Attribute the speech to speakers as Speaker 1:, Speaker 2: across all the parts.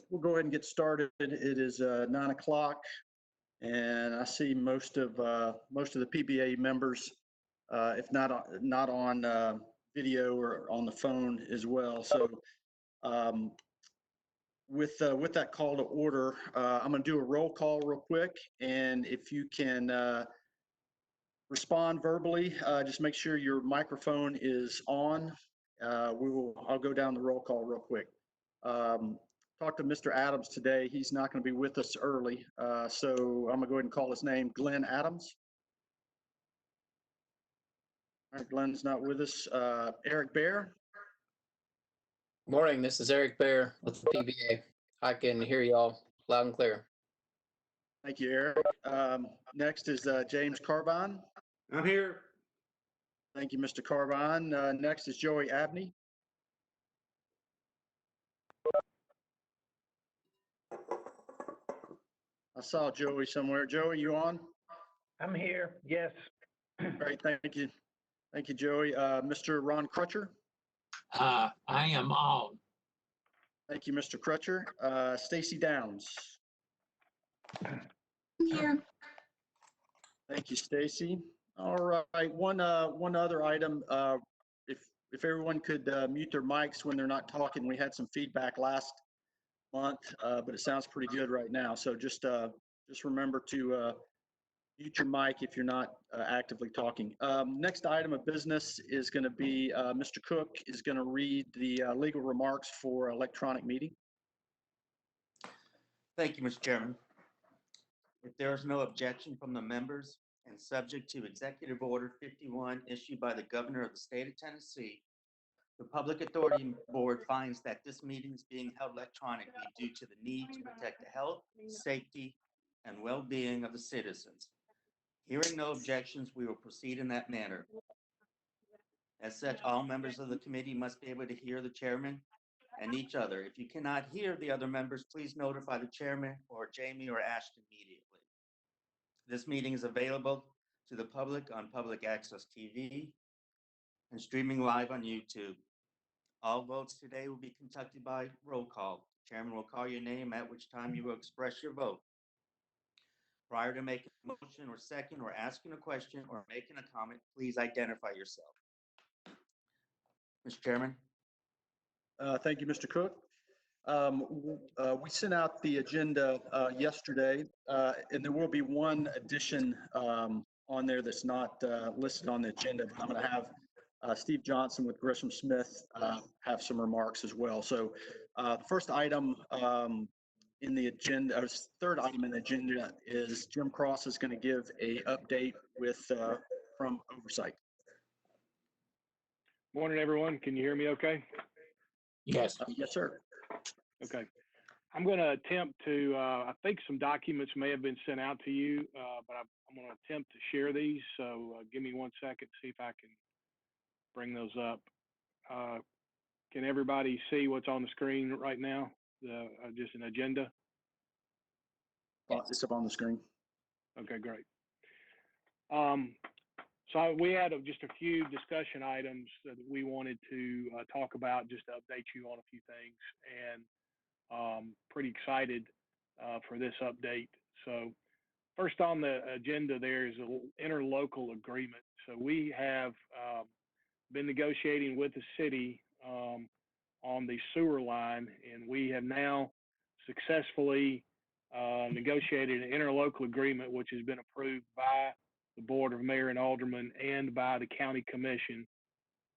Speaker 1: we'll go ahead and get started. It is 9 o'clock, and I see most of the PBA members, if not on video or on the phone as well. So with that call to order, I'm going to do a roll call real quick, and if you can respond verbally, just make sure your microphone is on. I'll go down the roll call real quick. Talked to Mr. Adams today. He's not going to be with us early, so I'm going to go ahead and call his name, Glenn Adams. All right, Glenn's not with us. Eric Bear.
Speaker 2: Morning, this is Eric Bear with the PBA. I can hear y'all loud and clear.
Speaker 1: Thank you, Eric. Next is James Carbine.
Speaker 3: I'm here.
Speaker 1: Thank you, Mr. Carbine. Next is Joey Abney. I saw Joey somewhere. Joey, you on?
Speaker 4: I'm here, yes.
Speaker 1: Great, thank you. Thank you, Joey. Mr. Ron Crutcher.
Speaker 5: I am on.
Speaker 1: Thank you, Mr. Crutcher. Stacy Downs.
Speaker 6: Here.
Speaker 1: Thank you, Stacy. All right, one other item. If everyone could mute their mics when they're not talking. We had some feedback last month, but it sounds pretty good right now. So just remember to mute your mic if you're not actively talking. Next item of business is going to be Mr. Cook is going to read the legal remarks for electronic meeting.
Speaker 3: Thank you, Mr. Chairman. If there is no objection from the members and subject to Executive Order 51 issued by the Governor of the State of Tennessee, the Public Authority Board finds that this meeting is being held electronically due to the need to protect the health, safety, and well-being of the citizens. Hearing no objections, we will proceed in that manner. As such, all members of the committee must be able to hear the chairman and each other. If you cannot hear the other members, please notify the chairman or Jamie or Ashton immediately. This meeting is available to the public on Public Access TV and streaming live on YouTube. All votes today will be conducted by roll call. The chairman will call your name, at which time you will express your vote. Prior to making a motion or second or asking a question or making a comment, please identify yourself. Mr. Chairman.
Speaker 1: Thank you, Mr. Cook. We sent out the agenda yesterday, and there will be one addition on there that's not listed on the agenda. I'm going to have Steve Johnson with Gresham Smith have some remarks as well. So the first item in the agenda, or third item in the agenda, is Jim Cross is going to give a update from Oversight.
Speaker 4: Morning, everyone. Can you hear me okay?
Speaker 5: Yes.
Speaker 1: Yes, sir.
Speaker 4: Okay. I'm going to attempt to, I think some documents may have been sent out to you, but I'm going to attempt to share these. So give me 1 second, see if I can bring those up. Can everybody see what's on the screen right now? Just an agenda?
Speaker 1: It's up on the screen.
Speaker 4: Okay, great. So we had just a few discussion items that we wanted to talk about, just to update you on a few things, and pretty excited for this update. So first on the agenda there is an interlocal agreement. So we have been negotiating with the city on the sewer line, and we have now successfully negotiated an interlocal agreement, which has been approved by the Board of Mayor and Aldermen and by the County Commission,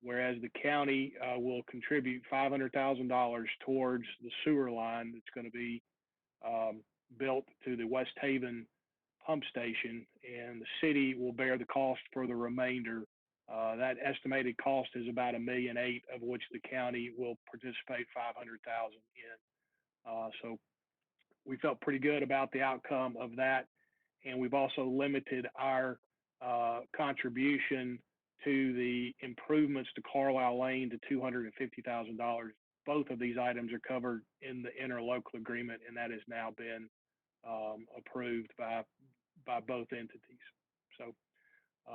Speaker 4: whereas the county will contribute $500,000 towards the sewer line that's going to be built to the West Haven pump station, and the city will bear the cost for the remainder. That estimated cost is about $1.8 million, of which the county will participate $500,000 in. So we felt pretty good about the outcome of that, and we've also limited our contribution to the improvements to Carlisle Lane to $250,000. Both of these items are covered in the interlocal agreement, and that has now been approved by both entities. So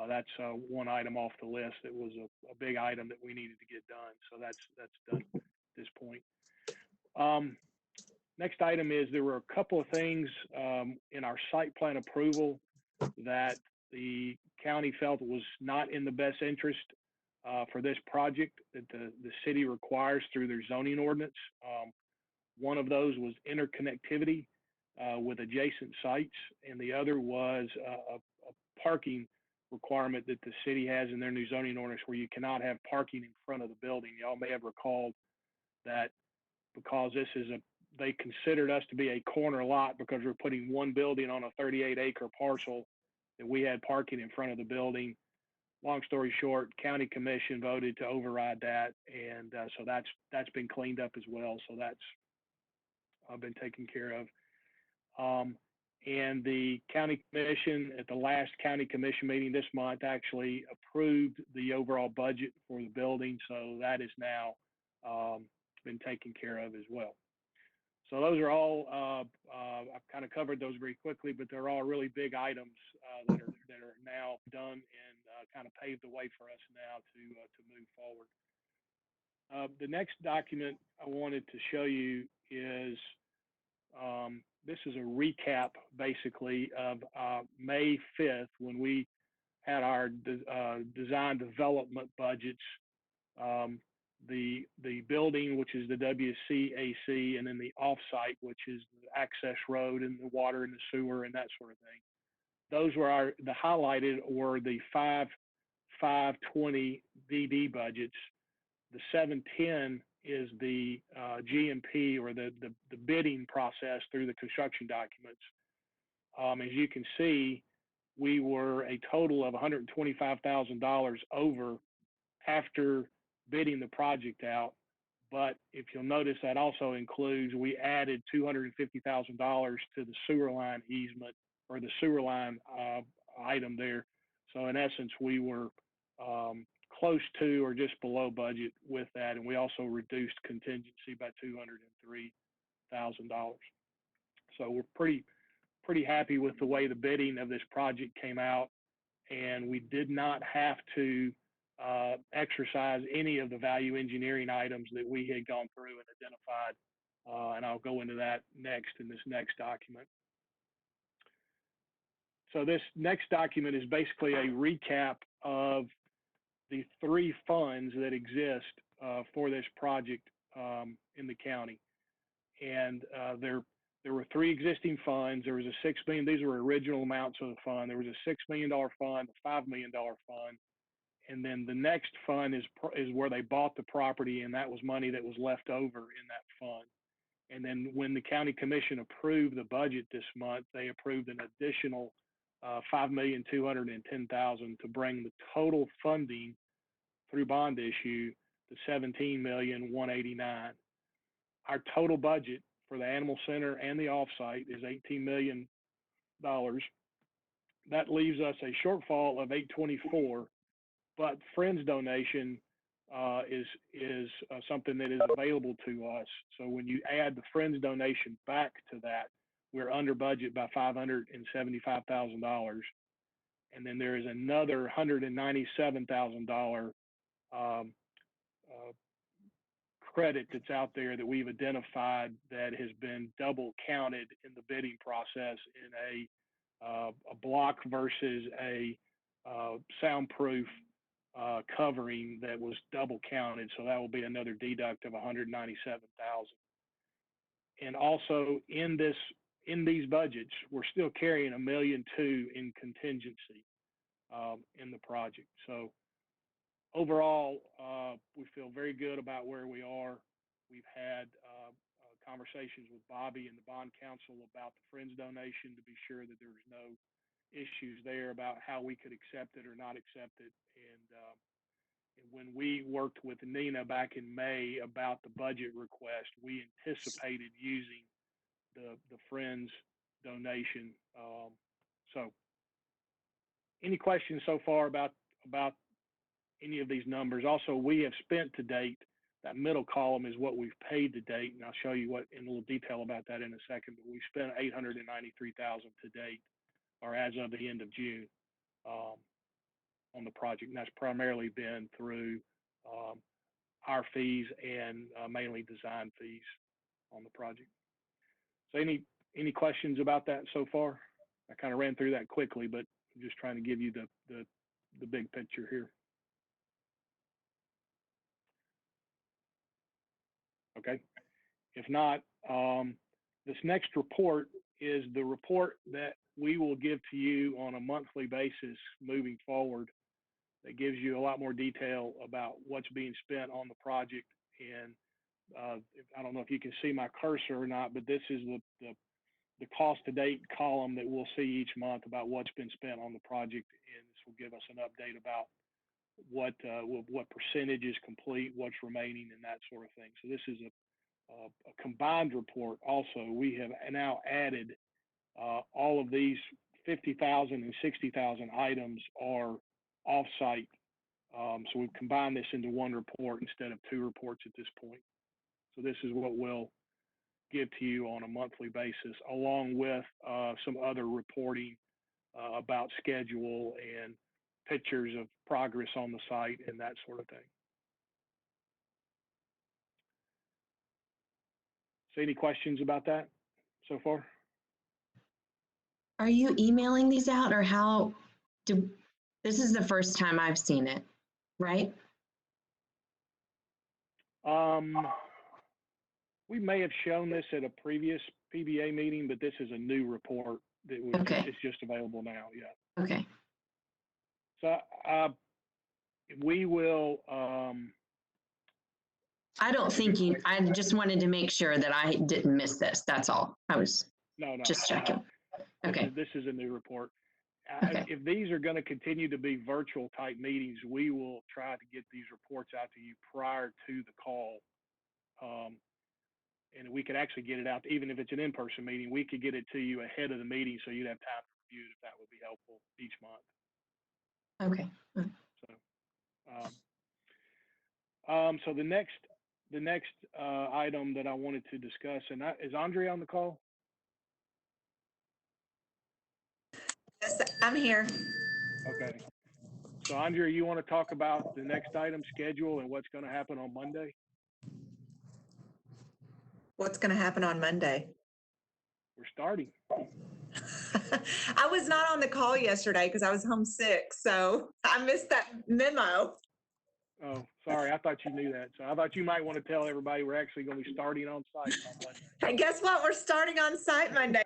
Speaker 4: that's one item off the list. It was a big item that we needed to get done. So that's done at this point. Next item is there were a couple of things in our site plan approval that the county felt was not in the best interest for this project that the city requires through their zoning ordinance. One of those was interconnectivity with adjacent sites, and the other was a parking requirement that the city has in their new zoning ordinance where you cannot have parking in front of the building. Y'all may have recalled that because this is they considered us to be a corner lot because we're putting one building on a 38-acre parcel, that we had parking in front of the building. Long story short, county commission voted to override that, and so that's been cleaned up as well. So that's been taken care of. And the county commission at the last county commission meeting this month actually approved the overall budget for the building. So that is now been taken care of as well. So those are all, I've kind of covered those very quickly, but they're all really big items that are now done and kind of paved the way for us now to move forward. The next document I wanted to show you is this is a recap basically of May 5th when we had our design development budgets. The building, which is the WCAC, and then the offsite, which is the access road and the water and the sewer and that sort of thing. Those were the highlighted were the 520 DD budgets. The 710 is the GMP or the bidding process through the construction documents. As you can see, we were a total of $125,000 over after bidding the project out. But if you'll notice, that also includes, we added $250,000 to the sewer line easement or the sewer line item there. So in essence, we were close to or just below budget with that. And we also reduced contingency by $203,000. So we're pretty happy with the way the bidding of this project came out. And we did not have to exercise any of the value engineering items that we had gone through and identified. And I'll go into that next in this next document. So this next document is basically a recap of the 3 funds that exist for this project in the county. And there were 3 existing funds. There was a $6 million, these were original amounts of the fund. There was a $6 million fund, a $5 million fund. And then the next fund is where they bought the property, and that was money that was left over in that fund. And then when the county commission approved the budget this month, they approved an additional $5,210,000 to bring the total funding through bond issue to $17,189,000. Our total budget for the animal center and the offsite is $18 million. That leaves us a shortfall of $824,000. But Friends donation is something that is available to us. So when you add the Friends donation back to that, we're under budget by $575,000. And then there is another $197,000 credit that's out there that we've identified that has been double counted in the bidding process in a block versus a soundproof covering that was double counted. So that will be another deduct of $197,000. And also in these budgets, we're still carrying $1.2 million in contingency in the project. So overall, we feel very good about where we are. We've had conversations with Bobby and the bond counsel about the Friends donation to be sure that there was no issues there about how we could accept it or not accept it. And when we worked with Nina back in May about the budget request, we anticipated using the Friends donation. So any questions so far about any of these numbers? Also, we have spent to date, that middle column is what we've paid to date, and I'll show you what in a little detail about that in a second, but we've spent $893,000 to date, or as of the end of June, on the project. And that's primarily been through our fees and mainly design fees on the project. So any questions about that so far? I kind of ran through that quickly, but I'm just trying to give you the big picture here. Okay. If not, this next report is the report that we will give to you on a monthly basis moving forward, that gives you a lot more detail about what's being spent on the project. And I don't know if you can see my cursor or not, but this is the cost to date column that we'll see each month about what's been spent on the project. And this will give us an update about what percentage is complete, what's remaining, and that sort of thing. So this is a combined report. Also, we have now added all of these 50,000 and 60,000 items are off-site. So we've combined this into one report instead of two reports at this point. So this is what we'll give to you on a monthly basis, along with some other reporting about schedule and pictures of progress on the site and that sort of thing. So any questions about that so far?
Speaker 6: Are you emailing these out, or how this is the first time I've seen it, right?
Speaker 4: We may have shown this at a previous PBA meeting, but this is a new report that it's just available now. Yeah.
Speaker 6: Okay.
Speaker 4: So we will.
Speaker 6: I don't think I just wanted to make sure that I didn't miss this. That's all. I was just checking. Okay.
Speaker 4: This is a new report.
Speaker 6: Okay.
Speaker 4: If these are going to continue to be virtual type meetings, we will try to get these reports out to you prior to the call. And we could actually get it out, even if it's an in-person meeting, we could get it to you ahead of the meeting so you'd have time to review it if that would be helpful each month.
Speaker 6: Okay.
Speaker 4: So the next item that I wanted to discuss, and is Andre on the call?
Speaker 7: Yes, I'm here.
Speaker 4: Okay. So Andre, you want to talk about the next item, schedule, and what's going to happen on Monday?
Speaker 7: What's going to happen on Monday?
Speaker 4: We're starting.
Speaker 7: I was not on the call yesterday because I was homesick, so I missed that memo.
Speaker 4: Oh, sorry. I thought you knew that. So I thought you might want to tell everybody we're actually going to be starting on site on Monday.
Speaker 7: And guess what? We're starting on site Monday.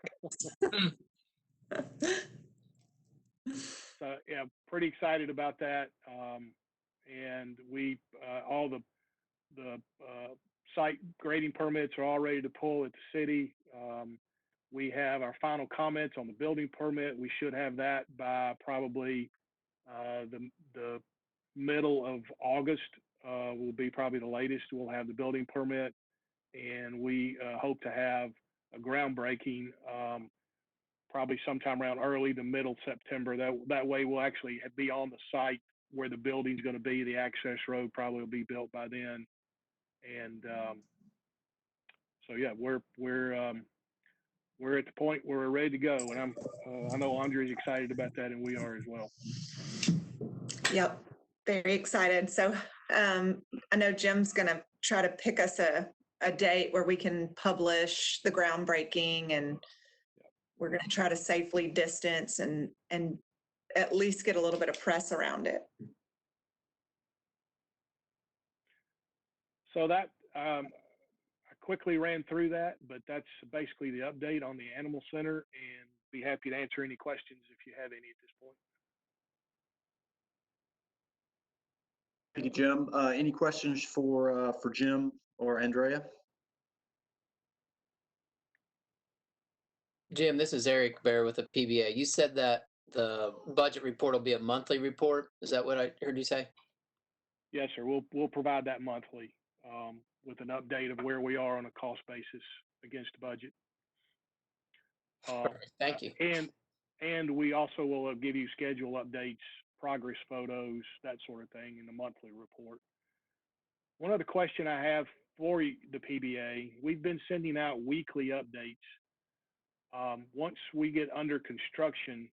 Speaker 4: So yeah, pretty excited about that. And we all the site grading permits are all ready to pull at the city. We have our final comments on the building permit. We should have that by probably the middle of August. Will be probably the latest we'll have the building permit, and we hope to have a groundbreaking probably sometime around early to middle September. That way we'll actually be on the site where the building's going to be. The access road probably will be built by then. And so yeah, we're at the point where we're ready to go, and I know Andre's excited about that, and we are as well.
Speaker 7: Yep, very excited. So I know Jim's going to try to pick us a date where we can publish the groundbreaking, and we're going to try to safely distance and at least get a little bit of press around it.
Speaker 4: So that I quickly ran through that, but that's basically the update on the Animal Center, and be happy to answer any questions if you have any at this point.
Speaker 1: Thank you, Jim. Any questions for Jim or Andrea?
Speaker 2: Jim, this is Eric Bear with the PBA. You said that the budget report will be a monthly report. Is that what I heard you say?
Speaker 4: Yes, sir. We'll provide that monthly with an update of where we are on a cost basis against the budget.
Speaker 2: Thank you.
Speaker 4: And we also will give you schedule updates, progress photos, that sort of thing in the monthly report. One other question I have for the PBA, we've been sending out weekly updates. Once we get under construction,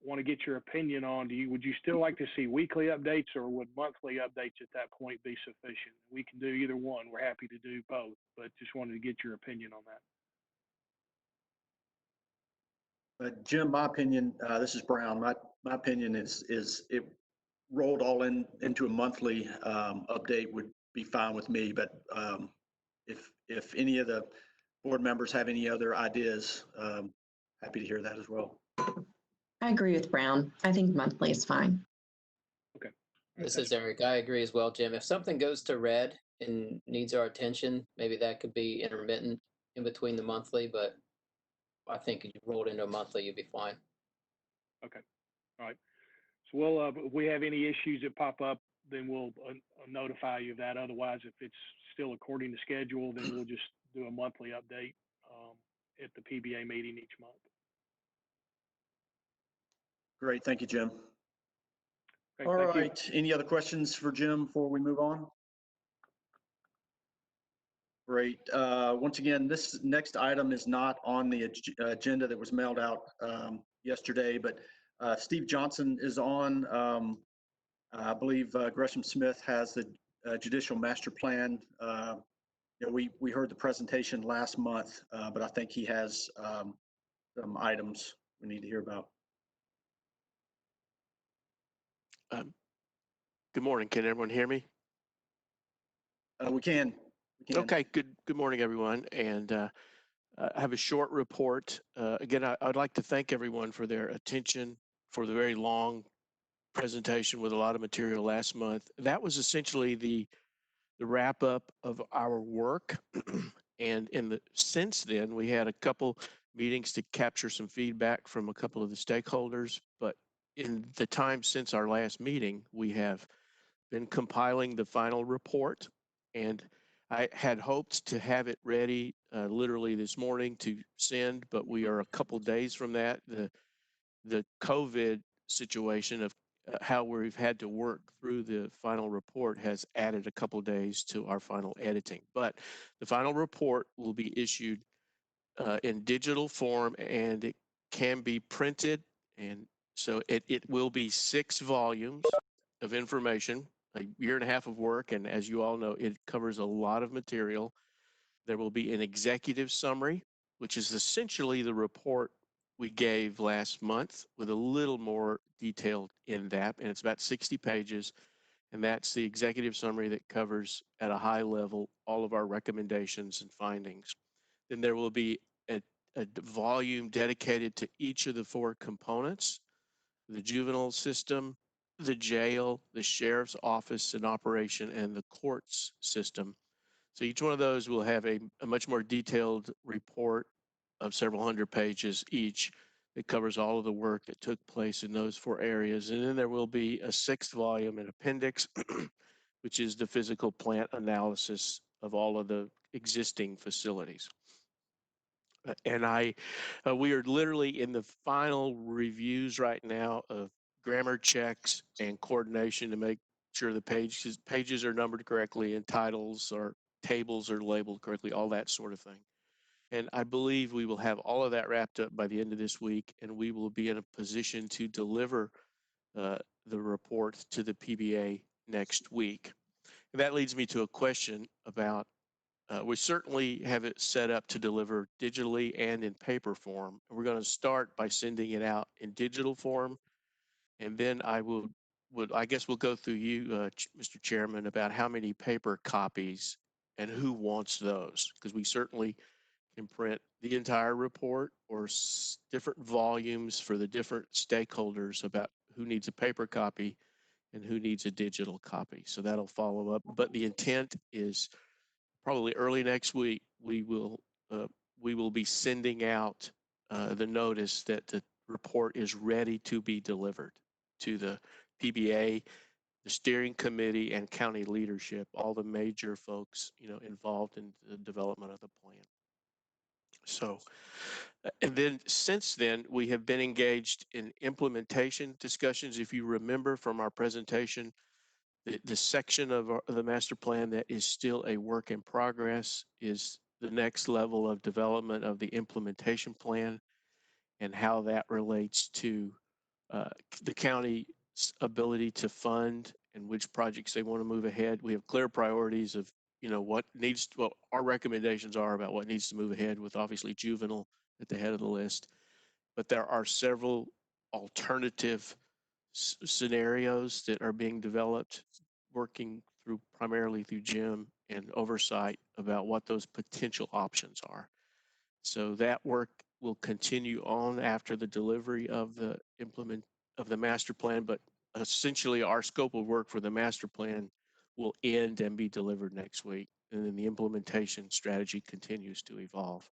Speaker 4: want to get your opinion on, would you still like to see weekly updates, or would monthly updates at that point be sufficient? We can do either one. We're happy to do both, but just wanted to get your opinion on that.
Speaker 1: Jim, my opinion, this is Brown. My opinion is it rolled all into a monthly update would be fine with me. But if any of the board members have any other ideas, happy to hear that as well.
Speaker 6: I agree with Brown. I think monthly is fine.
Speaker 2: This is Eric. I agree as well, Jim. If something goes to red and needs our attention, maybe that could be intermittent in between the monthly, but I think if you rolled into a monthly, you'd be fine.
Speaker 4: Okay. All right. So we'll, if we have any issues that pop up, then we'll notify you of that. Otherwise, if it's still according to schedule, then we'll just do a monthly update at the PBA meeting each month.
Speaker 1: Great. Thank you, Jim.
Speaker 4: Okay,
Speaker 1: All
Speaker 4: thank you.
Speaker 1: right. Any other questions for Jim before we move on? Great. Once again, this next item is not on the agenda that was mailed out yesterday, but Steve Johnson is on. I believe Gresham Smith has the judicial master plan. We heard the presentation last month, but I think he has some items we need to hear about.
Speaker 8: Good morning. Can everyone hear me?
Speaker 1: We can.
Speaker 8: Okay, good morning, everyone. And I have a short report. Again, I'd like to thank everyone for their attention for the very long presentation with a lot of material last month. That was essentially the wrap up of our work. And since then, we had a couple meetings to capture some feedback from a couple of the stakeholders. But in the time since our last meeting, we have been compiling the final report, and I had hoped to have it ready literally this morning to send, but we are a couple days from that. The COVID situation of how we've had to work through the final report has added a couple days to our final editing. But the final report will be issued in digital form, and it can be printed, and so it will be 6 volumes of information, a year and a half of work, and as you all know, it covers a lot of material. There will be an executive summary, which is essentially the report we gave last month with a little more detailed in that, and it's about 60 pages, and that's the executive summary that covers at a high level all of our recommendations and findings. Then there will be a volume dedicated to each of the 4 components: the juvenile system, the jail, the sheriff's office in operation, and the courts system. So each one of those will have a much more detailed report of several hundred pages each that covers all of the work that took place in those 4 areas. And then there will be a 6th volume, an appendix, which is the physical plant analysis of all of the existing facilities. And we are literally in the final reviews right now of grammar checks and coordination to make sure the pages are numbered correctly and titles or tables are labeled correctly, all that sort of thing. And I believe we will have all of that wrapped up by the end of this week, and we will be in a position to deliver the report to the PBA next week. And that leads me to a question about we certainly have it set up to deliver digitally and in paper form. We're going to start by sending it out in digital form, and then I guess we'll go through you, Mr. Chairman, about how many paper copies and who wants those, because we certainly can print the entire report or different volumes for the different stakeholders about who needs a paper copy and who needs a digital copy. So that'll follow up. But the intent is probably early next week, we will be sending out the notice that the report is ready to be delivered to the PBA, the steering committee, and county leadership, all the major folks involved in the development of the plan. So, and then since then, we have been engaged in implementation discussions. If you remember from our presentation, the section of the master plan that is still a work in progress is the next level of development of the implementation plan and how that relates to the county's ability to fund and which projects they want to move ahead. We have clear priorities of what our recommendations are about what needs to move ahead, with obviously juvenile at the head of the list. but there are several alternative scenarios that are being developed, working through primarily through Jim and oversight about what those potential options are. So that work will continue on after the delivery of the master plan, but essentially our scope of work for the master plan will end and be delivered next week. And then the implementation strategy continues to evolve.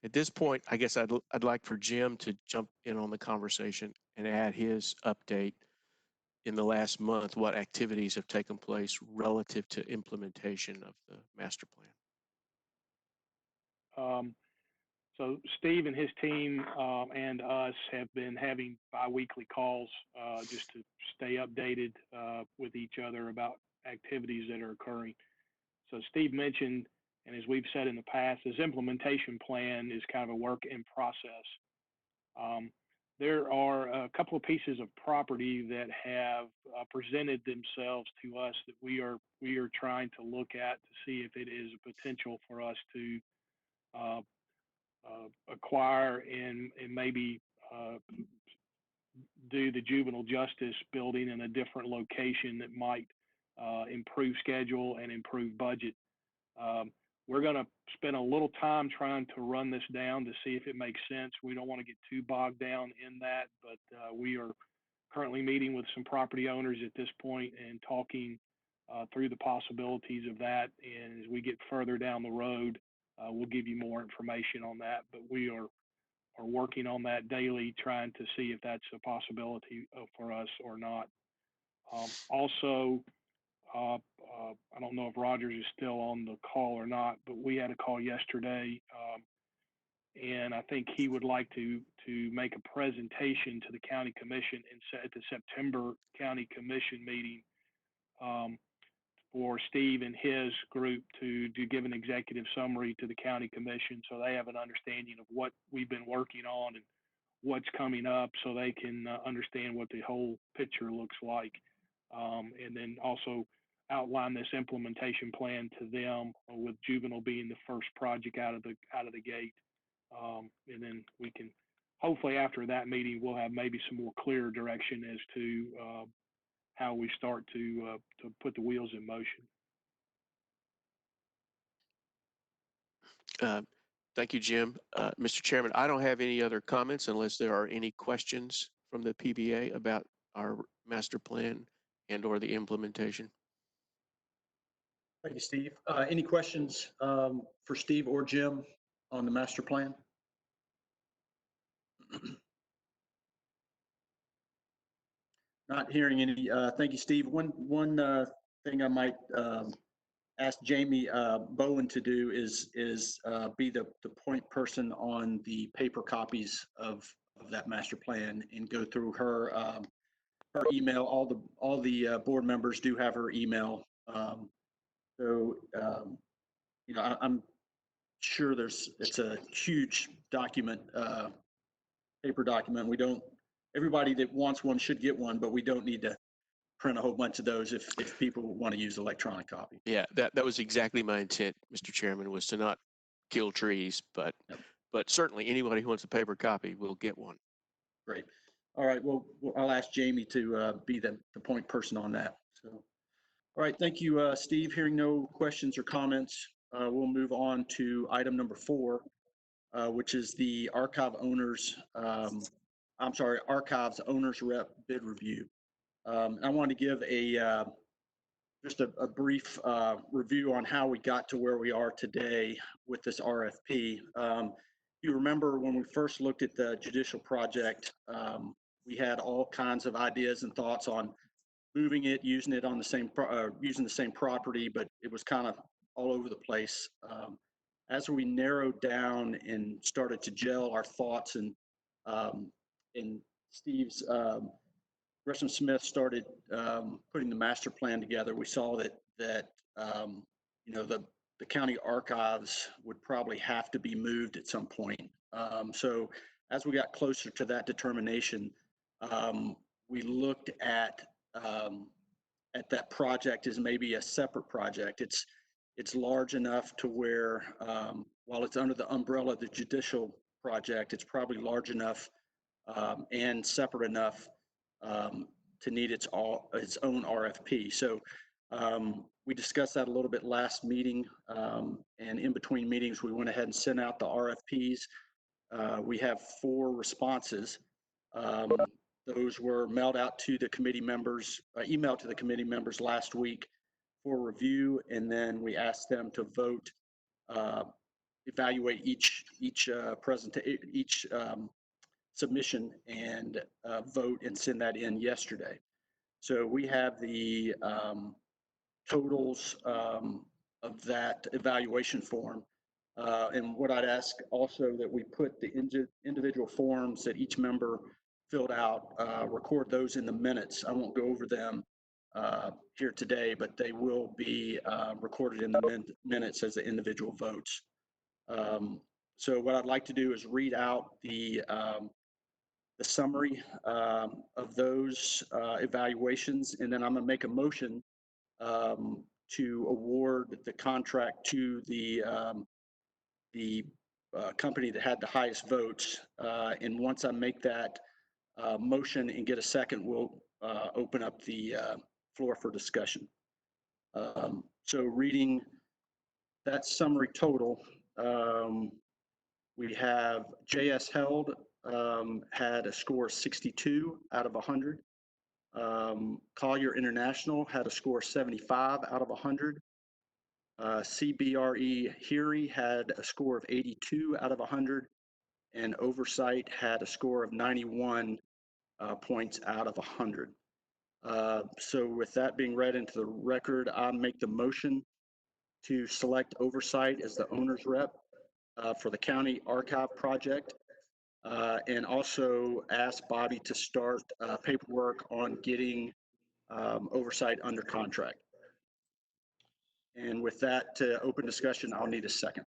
Speaker 8: At this point, I guess I'd like for Jim to jump in on the conversation and add his update in the last month, what activities have taken place relative to implementation of the master plan.
Speaker 4: So Steve and his team and us have been having bi-weekly calls just to stay updated with each other about activities that are occurring. So Steve mentioned, and as we've said in the past, his implementation plan is kind of a work in process. There are a couple of pieces of property that have presented themselves to us that we are trying to look at to see if it is a potential for us to acquire and maybe do the juvenile justice building in a different location that might improve schedule and improve budget. We're going to spend a little time trying to run this down to see if it makes sense. We don't want to get too bogged down in that, but we are currently meeting with some property owners at this point and talking through the possibilities of that. And as we get further down the road, we'll give you more information on that. But we are working on that daily, trying to see if that's a possibility for us or not. Also, I don't know if Rogers is still on the call or not, but we had a call yesterday, and I think he would like to make a presentation to the county commission at the September county commission meeting for Steve and his group to give an executive summary to the county commission so they have an understanding of what we've been working on and what's coming up so they can understand what the whole picture looks like. And then also outline this implementation plan to them, with juvenile being the first project out of the gate. And then we can, hopefully after that meeting, we'll have maybe some more clear direction as to how we start to put the wheels in motion.
Speaker 8: Thank you, Jim. Mr. Chairman, I don't have any other comments unless there are any questions from the PBA about our master plan and or the implementation.
Speaker 1: Thank you, Steve. Any questions for Steve or Jim on the master plan? Not hearing any. Thank you, Steve. One thing I might ask Jamie Bowen to do is be the point person on the paper copies of that master plan and go through her email. All the board members do have her email. So you know, I'm sure it's a huge document, paper document. Everybody that wants one should get one, but we don't need to print a whole bunch of those if people want to use electronic copy.
Speaker 8: Yeah, that was exactly my intent, Mr. Chairman, was to not kill trees, but
Speaker 1: Yep.
Speaker 8: But certainly anybody who wants a paper copy will get one.
Speaker 1: Great. All right. Well, I'll ask Jamie to be the point person on that. So, all right. Thank you, Steve. Hearing no questions or comments, we'll move on to item number 4, which is the archives owners rep bid review. I want to give just a brief review on how we got to where we are today with this RFP. You remember when we first looked at the judicial project, we had all kinds of ideas and thoughts on moving it, using it on the same property, but it was kind of all over the place. As we narrowed down and started to gel our thoughts, and Steve's Gresham Smith started putting the master plan together, we saw that you know, the county archives would probably have to be moved at some point. So as we got closer to that determination, we looked at that project as maybe a separate project. It's large enough to where while it's under the umbrella of the judicial project, it's probably large enough and separate enough to need its own RFP. So we discussed that a little bit last meeting, and in between meetings, we went ahead and sent out the RFPs. We have 4 responses. Those were mailed out to the committee members, emailed to the committee members last week for review, and then we asked them to vote, evaluate each submission and vote and send that in yesterday. So we have the totals of that evaluation form. And what I'd ask also that we put the individual forms that each member filled out, record those in the minutes. I won't go over them here today, but they will be recorded in the minutes as the individual votes. So what I'd like to do is read out the summary of those evaluations, and then I'm going to make a motion to award the contract to the company that had the highest votes. And once I make that motion and get a second, we'll open up the floor for discussion. So reading that summary total, we have JS Held had a score 62 out of 100. Collier International had a score 75 out of 100. CBRE Heary had a score of 82 out of 100. And Oversight had a score of 91 points out of 100. So with that being read into the record, I'll make the motion to select Oversight as the owner's rep for the county archive project, and also ask Bobby to start paperwork on getting Oversight under contract. And with that open discussion, I'll need a second.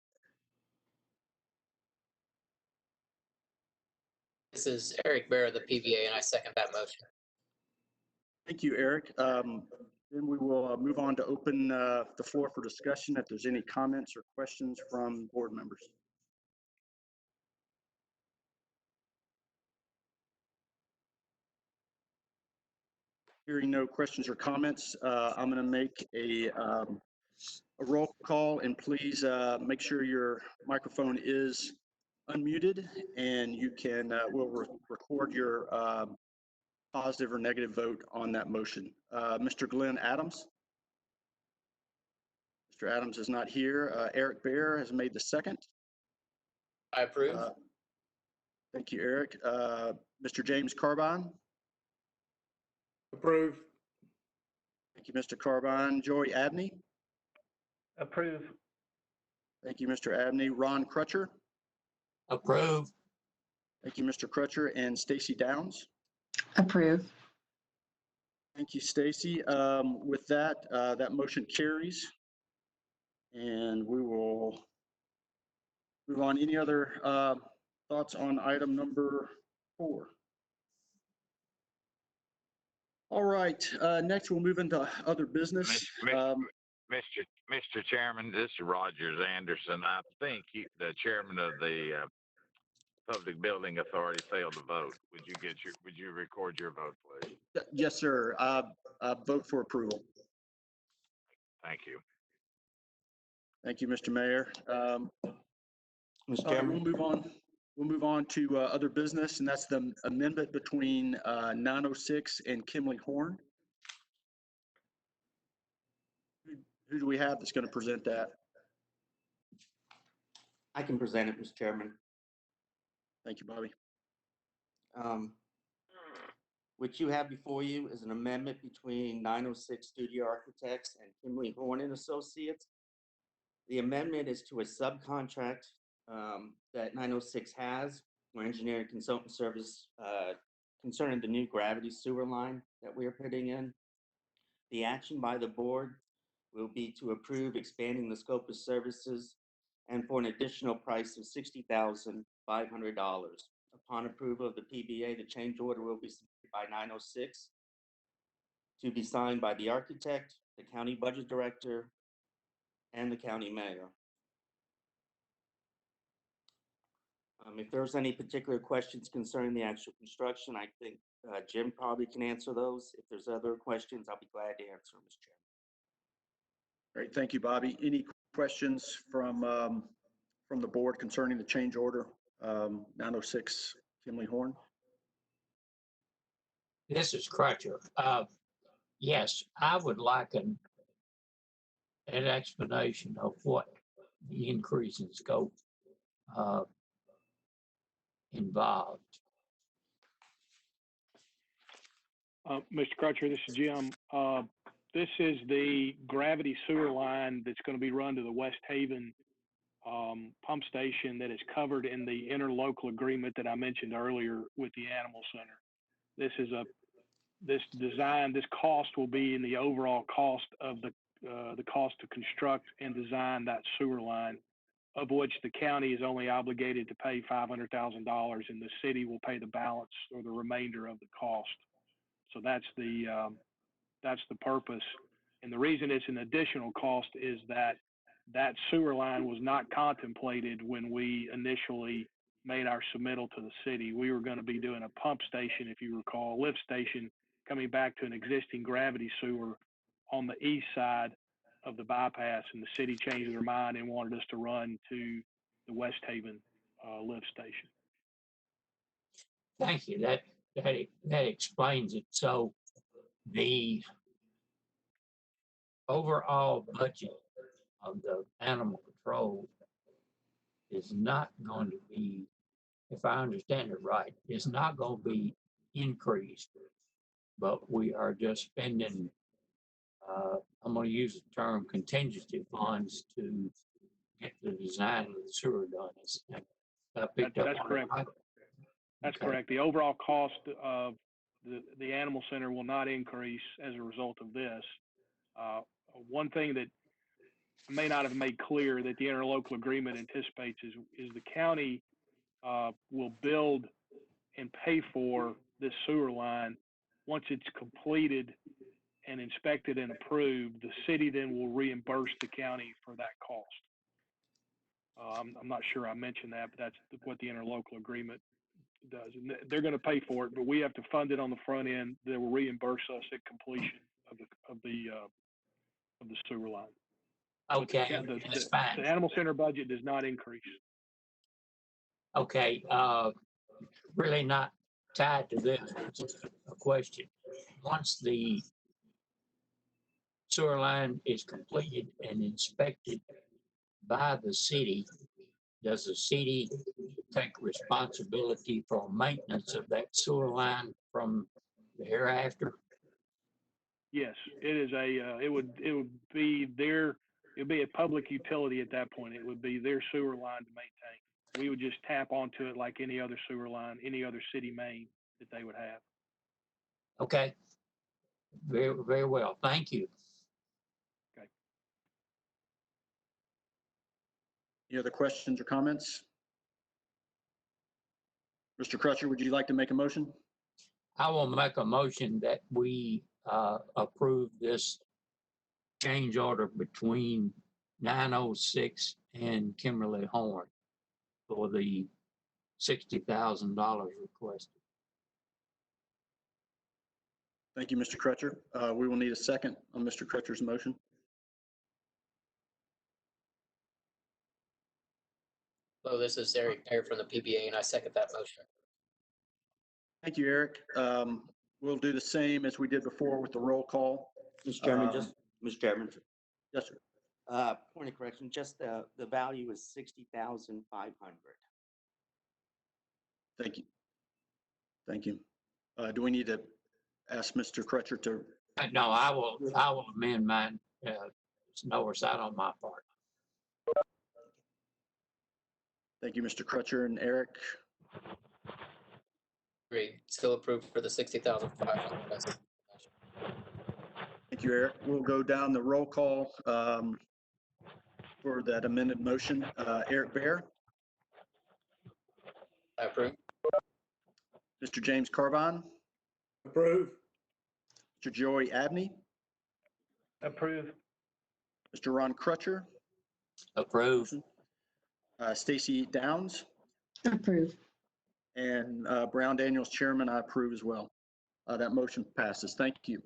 Speaker 2: This is Eric Bear of the PBA, and I second that motion.
Speaker 1: Thank you, Eric. Then we will move on to open the floor for discussion if there's any comments or questions from board members. Hearing no questions or comments, I'm going to make a roll call, and please make sure your microphone is unmuted, and you can will record your positive or negative vote on that motion. Mr. Glenn Adams. Mr. Adams is not here. Eric Bear has made the second.
Speaker 2: I approve.
Speaker 1: Thank you, Eric. Mr. James Carbine.
Speaker 5: Approve.
Speaker 1: Thank you, Mr. Carbine. Joey Abney.
Speaker 9: Approve.
Speaker 1: Thank you, Mr. Abney. Ron Crutcher.
Speaker 5: Approve.
Speaker 1: Thank you, Mr. Crutcher. And Stacy Downs.
Speaker 6: Approve.
Speaker 1: Thank you, Stacy. With that, that motion carries. And we will move on. Any other thoughts on item number 4? All right, next we'll move into other business.
Speaker 10: Mr. Chairman, this is Rogers Anderson. I think the chairman of the Public Building Authority failed to vote. Would you record your vote, please?
Speaker 1: Yes, sir. Vote for approval.
Speaker 10: Thank you.
Speaker 1: Thank you, Mr. Mayor.
Speaker 3: Mr. Chairman.
Speaker 1: We'll move on to other business, and that's the amendment between 906 and Kimley Horn. Who do we have that's going to present that?
Speaker 3: I can present it, Mr. Chairman.
Speaker 1: Thank you, Bobby.
Speaker 3: What you have before you is an amendment between 906 Studio Architects and Kimley Horn and Associates. The amendment is to a subcontract that 906 has for engineering consultant service concerning the new gravity sewer line that we are putting in. The action by the board will be to approve expanding the scope of services and for an additional price of $60,500. Upon approval of the PBA, the change order will be submitted by 906 to be signed by the architect, the county budget director, and the county mayor. If there's any particular questions concerning the actual construction, I think Jim probably can answer those. If there's other questions, I'll be glad to answer them, Mr. Chairman.
Speaker 1: Great, thank you, Bobby. Any questions from the board concerning the change order 906 Kimley Horn?
Speaker 5: This is Crutcher. Yes, I would like an explanation of what the increase in scope involved.
Speaker 4: Mr. Crutcher, this is Jim. This is the gravity sewer line that's going to be run to the West Haven pump station that is covered in the interlocal agreement that I mentioned earlier with the Animal Center. This cost will be in the overall cost of the cost to construct and design that sewer line, of which the county is only obligated to pay $500,000, and the city will pay the balance or the remainder of the cost. So that's the purpose. And the reason it's an additional cost is that sewer line was not contemplated when we initially made our submittal to the city. We were going to be doing a pump station, if you recall, a lift station coming back to an existing gravity sewer on the east side of the bypass, and the city changed their mind and wanted us to run to the West Haven lift station.
Speaker 5: Thank you. That explains it. So the overall budget of the animal control is not going to be, if I understand it right, is not going to be increased, but we are just spending, I'm going to use the term contingency funds to get the design of the sewer done.
Speaker 4: That's correct. That's correct. The overall cost of the Animal Center will not increase as a result of this. One thing that I may not have made clear that the interlocal agreement anticipates is the county will build and pay for this sewer line. Once it's completed and inspected and approved, the city then will reimburse the county for that cost. I'm not sure I mentioned that, but that's what the interlocal agreement does. And they're going to pay for it, but we have to fund it on the front end. They will reimburse us at completion of the sewer line.
Speaker 5: Okay, that's fine.
Speaker 4: The Animal Center budget does not increase.
Speaker 5: Okay, really not tied to this, just a question. Once the sewer line is completed and inspected by the city, does the city take responsibility for maintenance of that sewer line from the hereafter?
Speaker 4: Yes, it is it would be a public utility at that point. It would be their sewer line to maintain. We would just tap onto it like any other sewer line, any other city main that they would have.
Speaker 5: Okay. Very, very well. Thank you.
Speaker 4: Okay.
Speaker 1: Any other questions or comments? Mr. Crutcher, would you like to make a motion?
Speaker 5: I will make a motion that we approve this change order between 906 and Kimberly Horn for the $60,000 requested.
Speaker 1: Thank you, Mr. Crutcher. We will need a second on Mr. Crutcher's motion.
Speaker 2: Hello, this is Eric Bear from the PBA, and I second that motion.
Speaker 1: Thank you, Eric. We'll do the same as we did before with the roll call.
Speaker 3: Mr. Chairman, Mr. Chairman.
Speaker 1: Yes, sir.
Speaker 3: Point of correction, just the value is $60,500.
Speaker 1: Thank you. Thank you. Do we need to ask Mr. Crutcher to?
Speaker 5: No, I will amend mine. It's no oversight on my part.
Speaker 1: Thank you, Mr. Crutcher and Eric.
Speaker 2: Agreed. Still approved for the $60,500.
Speaker 1: Thank you, Eric. We'll go down the roll call for that amended motion. Eric Bear.
Speaker 2: I approve.
Speaker 1: Mr. James Carbine.
Speaker 9: Approve.
Speaker 1: Mr. Joey Abney.
Speaker 9: Approve.
Speaker 1: Mr. Ron Crutcher.
Speaker 5: Approve.
Speaker 1: Stacy Downs.
Speaker 6: Approve.
Speaker 1: And Brown Daniels, Chairman, I approve as well. That motion passes. Thank you.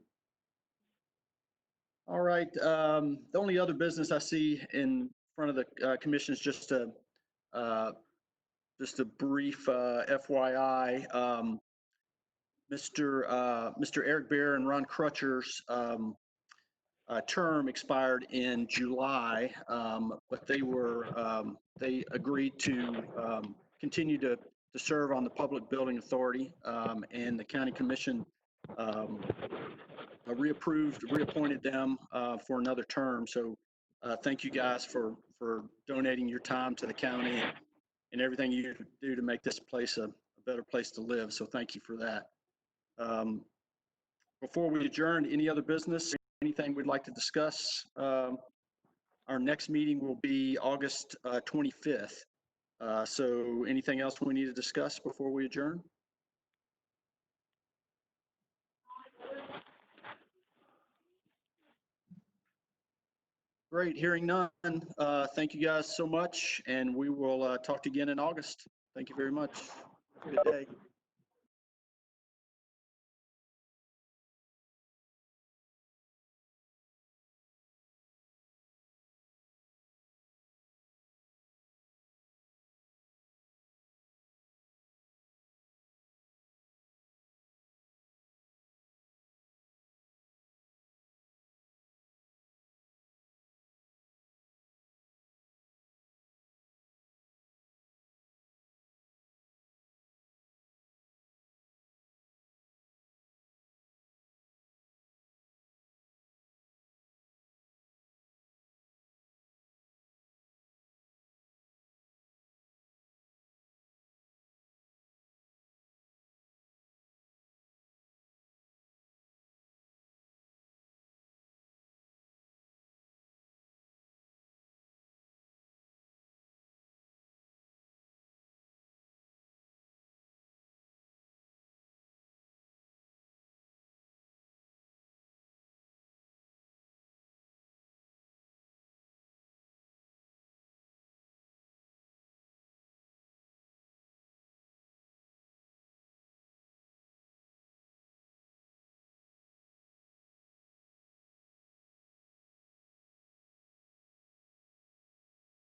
Speaker 1: All right. The only other business I see in front of the commission is just a brief FYI. Mr. Eric Bear and Ron Crutcher's term expired in July, but they agreed to continue to serve on the Public Building Authority, and the County Commission reappointed them for another term. So thank you guys for donating your time to the county and everything you do to make this place a better place to live. So thank you for that. Before we adjourn, any other business, anything we'd like to discuss? Our next meeting will be August 25th. So anything else we need to discuss before we adjourn? Great, hearing none. Thank you guys so much, and we will talk to you again in August. Thank you very much. Good day.